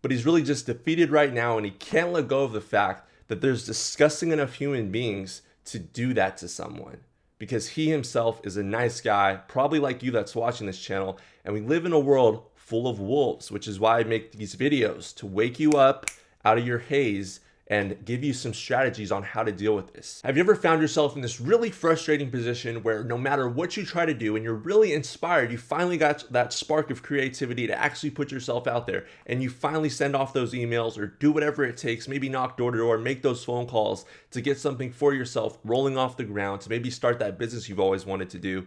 but he's really just defeated right now, and he can't let go of the fact that there's disgusting enough human beings to do that to someone, because he himself is a nice guy, probably like you that's watching this channel, and we live in a world full of wolves, which is why I make these videos, to wake you up out of your haze and give you some strategies on how to deal with this. Have you ever found yourself in this really frustrating position where no matter what you try to do and you're really inspired, you finally got that spark of creativity to actually put yourself out there, and you finally send off those emails or do whatever it takes, maybe knock door to door, make those phone calls to get something for yourself rolling off the ground, to maybe start that business you've always wanted to do,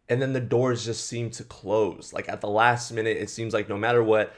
and then the doors just seem to close. Like at the last minute, it seems like no matter what,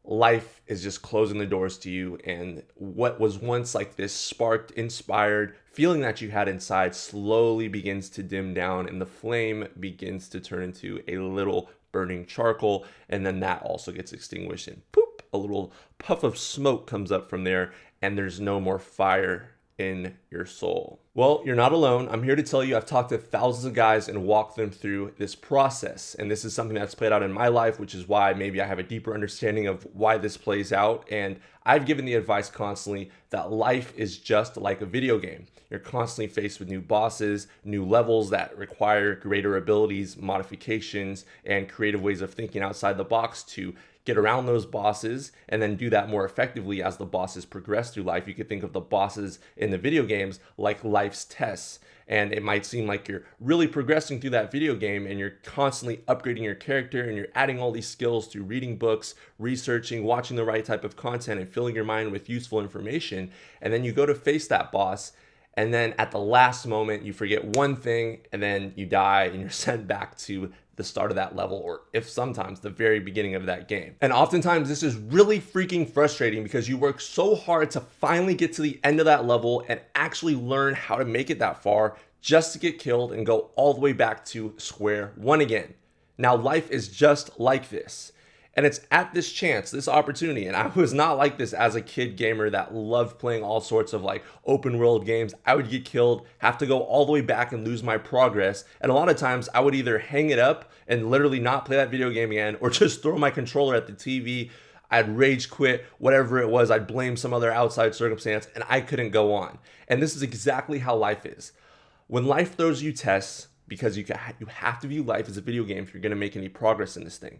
life is just closing the doors to you, and what was once like this sparked, inspired feeling that you had inside slowly begins to dim down, and the flame begins to turn into a little burning charcoal, and then that also gets extinguished, and poop, a little puff of smoke comes up from there, and there's no more fire in your soul. Well, you're not alone. I'm here to tell you I've talked to thousands of guys and walked them through this process. And this is something that's played out in my life, which is why maybe I have a deeper understanding of why this plays out. And I've given the advice constantly that life is just like a video game. You're constantly faced with new bosses, new levels that require greater abilities, modifications, and creative ways of thinking outside the box to get around those bosses and then do that more effectively as the bosses progress through life. You could think of the bosses in the video games like life's tests. And it might seem like you're really progressing through that video game and you're constantly upgrading your character and you're adding all these skills through reading books, researching, watching the right type of content, and filling your mind with useful information. And then you go to face that boss, and then at the last moment, you forget one thing, and then you die and you're sent back to the start of that level, or if sometimes the very beginning of that game. And oftentimes this is really freaking frustrating because you work so hard to finally get to the end of that level and actually learn how to make it that far, just to get killed and go all the way back to square one again. Now, life is just like this. And it's at this chance, this opportunity, and I was not like this as a kid gamer that loved playing all sorts of like open world games. I would get killed, have to go all the way back and lose my progress. And a lot of times I would either hang it up and literally not play that video game again, or just throw my controller at the TV. I'd rage quit, whatever it was. I'd blame some other outside circumstance, and I couldn't go on. And this is exactly how life is. When life throws you tests, because you have to view life as a video game if you're going to make any progress in this thing.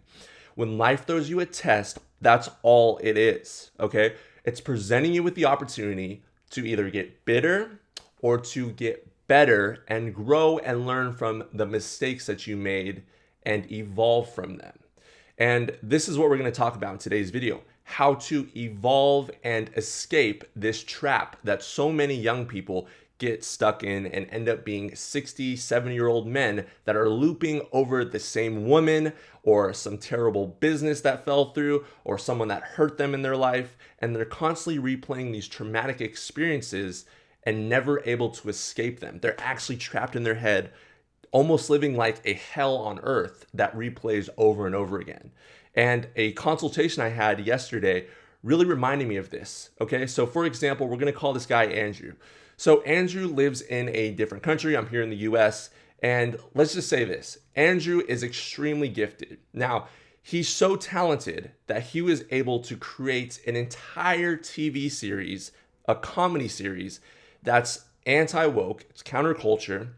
When life throws you a test, that's all it is, okay? It's presenting you with the opportunity to either get bitter or to get better and grow and learn from the mistakes that you made and evolve from them. And this is what we're going to talk about in today's video: how to evolve and escape this trap that so many young people get stuck in and end up being 60, 70-year-old men that are looping over the same woman or some terrible business that fell through or someone that hurt them in their life. And they're constantly replaying these traumatic experiences and never able to escape them. They're actually trapped in their head, almost living like a hell on earth that replays over and over again. And a consultation I had yesterday really reminded me of this. Okay, so for example, we're going to call this guy Andrew. So Andrew lives in a different country. I'm here in the US. And let's just say this: Andrew is extremely gifted. Now, he's so talented that he was able to create an entire TV series, a comedy series that's anti-woke, it's counterculture.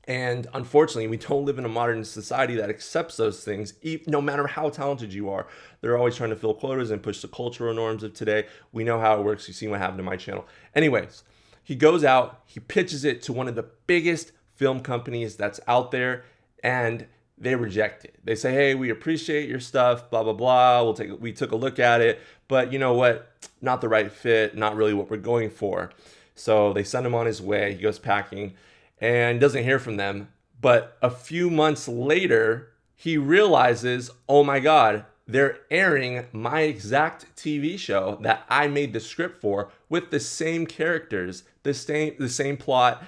And unfortunately, we don't live in a modern society that accepts those things, no matter how talented you are. They're always trying to fill quotas and push the cultural norms of today. We know how it works. You've seen what happened to my channel. Anyways, he goes out, he pitches it to one of the biggest film companies that's out there, and they reject it. They say, hey, we appreciate your stuff, blah, blah, blah. We took a look at it, but you know what? Not the right fit, not really what we're going for. So they send him on his way. He goes packing and doesn't hear from them. But a few months later, he realizes, oh my God, they're airing my exact TV show that I made the script for with the same characters, the same plot.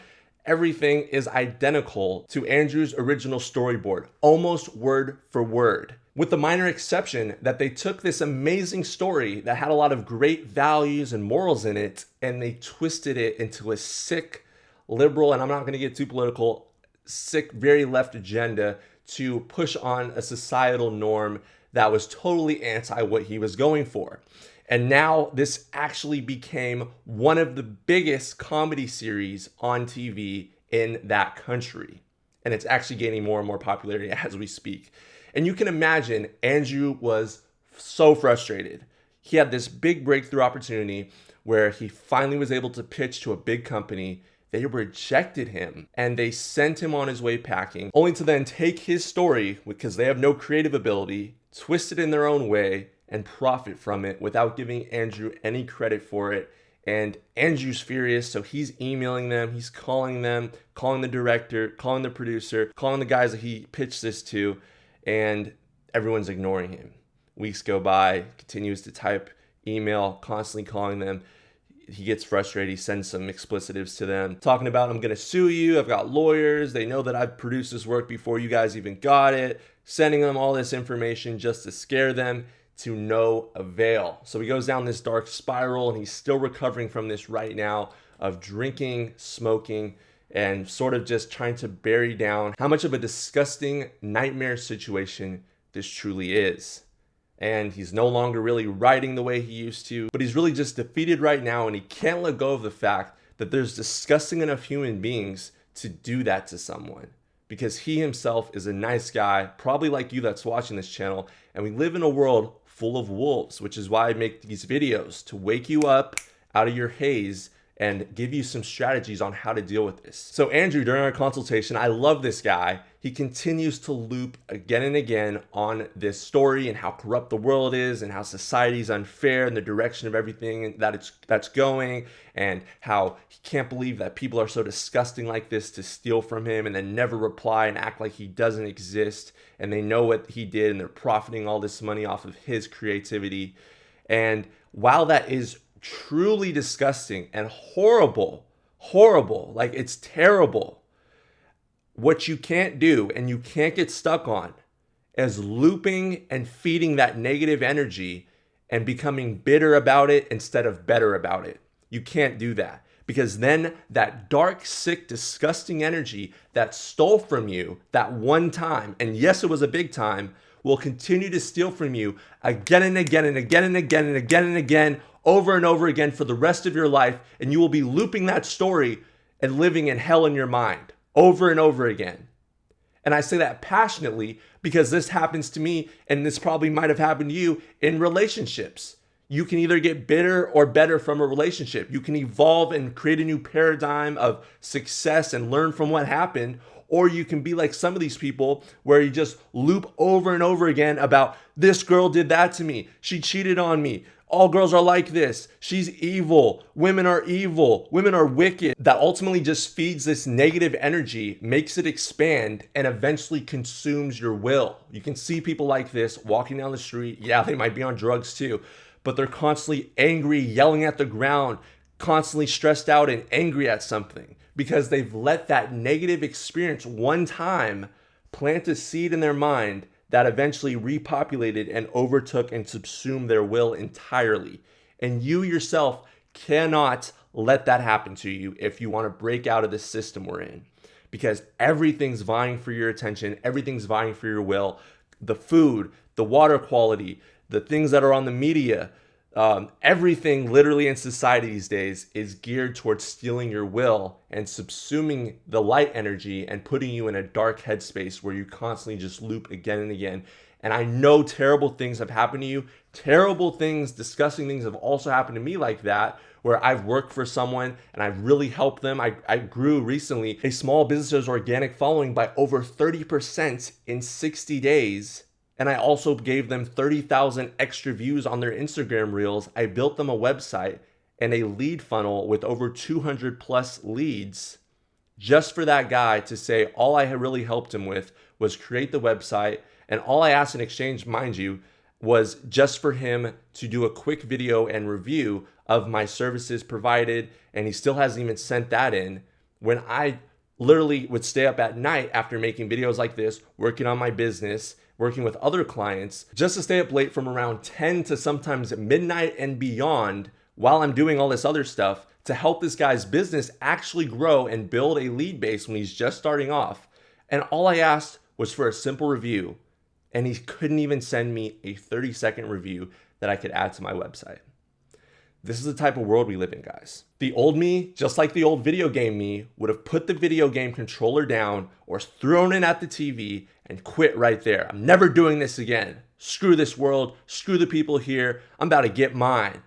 Everything is identical to Andrew's original storyboard, almost word for word, with the minor exception that they took this amazing story that had a lot of great values and morals in it, and they twisted it into a sick, liberal, and I'm not going to get too political, sick, very left agenda to push on a societal norm that was totally anti what he was going for. And now this actually became one of the biggest comedy series on TV in that country. And it's actually gaining more and more popularity as we speak. And you can imagine Andrew was so frustrated. He had this big breakthrough opportunity where he finally was able to pitch to a big company. They rejected him and they sent him on his way packing, only to then take his story, because they have no creative ability, twist it in their own way, and profit from it without giving Andrew any credit for it. And Andrew's furious, so he's emailing them, he's calling them, calling the director, calling the producer, calling the guys that he pitched this to, and everyone's ignoring him. Weeks go by, continues to type email, constantly calling them. He gets frustrated. He sends some explicitives to them talking about, I'm going to sue you. I've got lawyers. They know that I've produced this work before you guys even got it. Sending them all this information just to scare them, to no avail. So he goes down this dark spiral, and he's still recovering from this right now of drinking, smoking, and sort of just trying to bury down how much of a disgusting nightmare situation this truly is. And he's no longer really writing the way he used to, but he's really just defeated right now, and he can't let go of the fact that there's disgusting enough human beings to do that to someone, because he himself is a nice guy, probably like you that's watching this channel, and we live in a world full of wolves, which is why I make these videos, to wake you up out of your haze and give you some strategies on how to deal with this. So Andrew, during our consultation, I love this guy. He continues to loop again and again on this story and how corrupt the world is and how society is unfair and the direction of everything that's going, and how he can't believe that people are so disgusting like this to steal from him and then never reply and act like he doesn't exist, and they know what he did and they're profiting all this money off of his creativity. And while that is truly disgusting and horrible, like it's terrible, what you can't do and you can't get stuck on is looping and feeding that negative energy and becoming bitter about it instead of better about it. You can't do that, because then that dark, sick, disgusting energy that stole from you that one time, and yes, it was a big time, will continue to steal from you again and again and again and again and again and again, over and over again for the rest of your life. And you will be looping that story and living in hell in your mind over and over again. And I say that passionately because this happens to me, and this probably might have happened to you in relationships. You can either get bitter or better from a relationship. You can evolve and create a new paradigm of success and learn from what happened, or you can be like some of these people where you just loop over and over again about, this girl did that to me, she cheated on me, all girls are like this, she's evil, women are wicked. That ultimately just feeds this negative energy, makes it expand, and eventually consumes your will. You can see people like this walking down the street. Yeah, they might be on drugs too, but they're constantly angry, yelling at the ground, constantly stressed out and angry at something, because they've let that negative experience one time plant a seed in their mind that eventually repopulated and overtook and subsumed their will entirely. And you yourself cannot let that happen to you if you want to break out of the system we're in, because everything's vying for your attention, everything's vying for your will. The food, the water quality, the things that are on the media, everything literally in society these days is geared towards stealing your will and subsuming the light energy and putting you in a dark headspace where you constantly just loop again and again. And I know terrible things have happened to you. Terrible things, disgusting things have also happened to me like that, where I've worked for someone and I've really helped them. I grew recently a small business's organic following by over 30% in 60 days. And I also gave them 30,000 extra views on their Instagram reels. I built them a website and a lead funnel with over 200 plus leads just for that guy to say all I had really helped him with was create the website. And all I asked in exchange, mind you, was just for him to do a quick video and review of my services provided. And he still hasn't even sent that in, when I literally would stay up at night after making videos like this, working on my business, working with other clients, just to stay up late from around 10 to sometimes midnight and beyond while I'm doing all this other stuff to help this guy's business actually grow and build a lead base when he's just starting off. And all I asked was for a simple review, and he couldn't even send me a 30-second review that I could add to my website. This is the type of world we live in, guys. The old me, just like the old video game me, would have put the video game controller down or thrown it at the TV and quit right there. I'm never doing this again. Screw this world. Screw the people here. I'm about to get mine.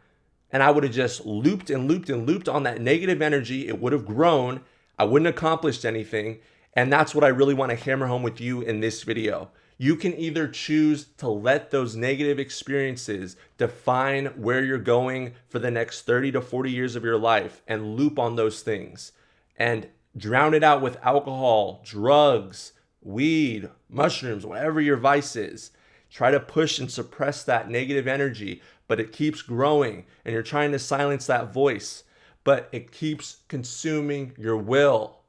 And I would have just looped and looped and looped on that negative energy. It would have grown. I wouldn't have accomplished anything. And that's what I really want to hammer home with you in this video. You can either choose to let those negative experiences define where you're going for the next 30 to 40 years of your life and loop on those things and drown it out with alcohol, drugs, weed, mushrooms, whatever your vice is. Try to push and suppress that negative energy, but it keeps growing and you're trying to silence that voice, but it keeps consuming your will.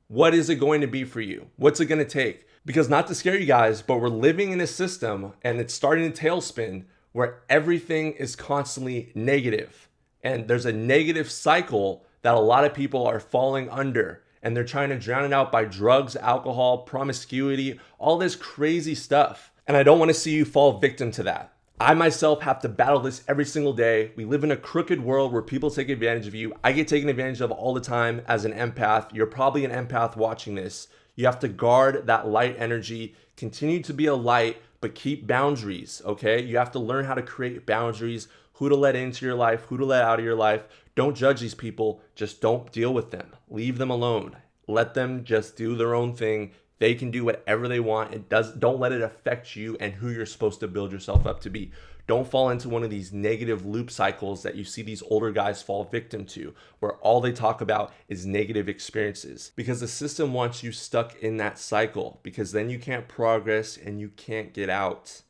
What is it going to be for you? What's it going to take? Because not to scare you guys, but we're living in a system and it's starting to tailspin where everything is constantly negative. And there's a negative cycle that a lot of people are falling under. And they're trying to drown it out by drugs, alcohol, promiscuity, all this crazy stuff. And I don't want to see you fall victim to that. I myself have to battle this every single day. We live in a crooked world where people take advantage of you. I get taken advantage of all the time as an empath. You're probably an empath watching this. You have to guard that light energy, continue to be a light, but keep boundaries, okay? You have to learn how to create boundaries, who to let into your life, who to let out of your life. Don't judge these people. Just don't deal with them. Leave them alone. Let them just do their own thing. They can do whatever they want. Don't let it affect you and who you're supposed to build yourself up to be. Don't fall into one of these negative loop cycles that you see these older guys fall victim to, where all they talk about is negative experiences. Because the system wants you stuck in that cycle, because then you can't progress and you can't get out.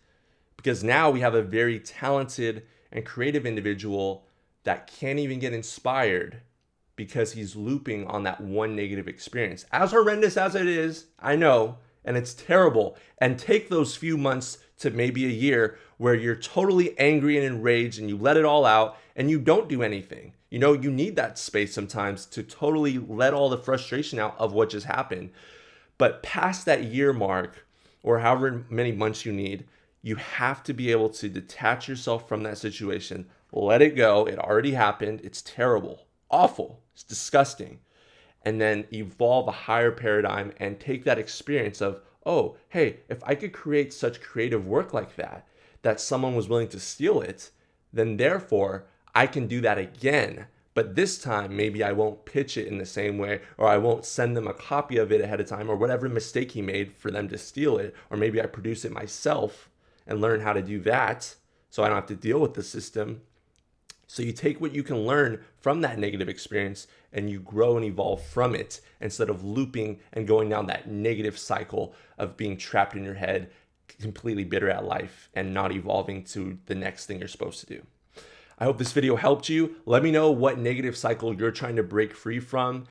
Because now we have a very talented and creative individual that can't even get inspired because he's looping on that one negative experience. As horrendous as it is, I know, and it's terrible. And take those few months to maybe a year where you're totally angry and enraged and you let it all out and you don't do anything. You know, you need that space sometimes to totally let all the frustration out of what just happened. But past that year mark, or however many months you need, you have to be able to detach yourself from that situation, let it go. It already happened. It's terrible, awful, it's disgusting. And then evolve a higher paradigm and take that experience of, oh, hey, if I could create such creative work like that, that someone was willing to steal it, then therefore I can do that again. But this time, maybe I won't pitch it in the same way, or I won't send them a copy of it ahead of time, or whatever mistake he made for them to steal it. Or maybe I produce it myself and learn how to do that so I don't have to deal with the system. So you take what you can learn from that negative experience and you grow and evolve from it instead of looping and going down that negative cycle of being trapped in your head, completely bitter at life and not evolving to the next thing you're supposed to do. I hope this video helped you. Let me know what negative cycle you're trying to break free from.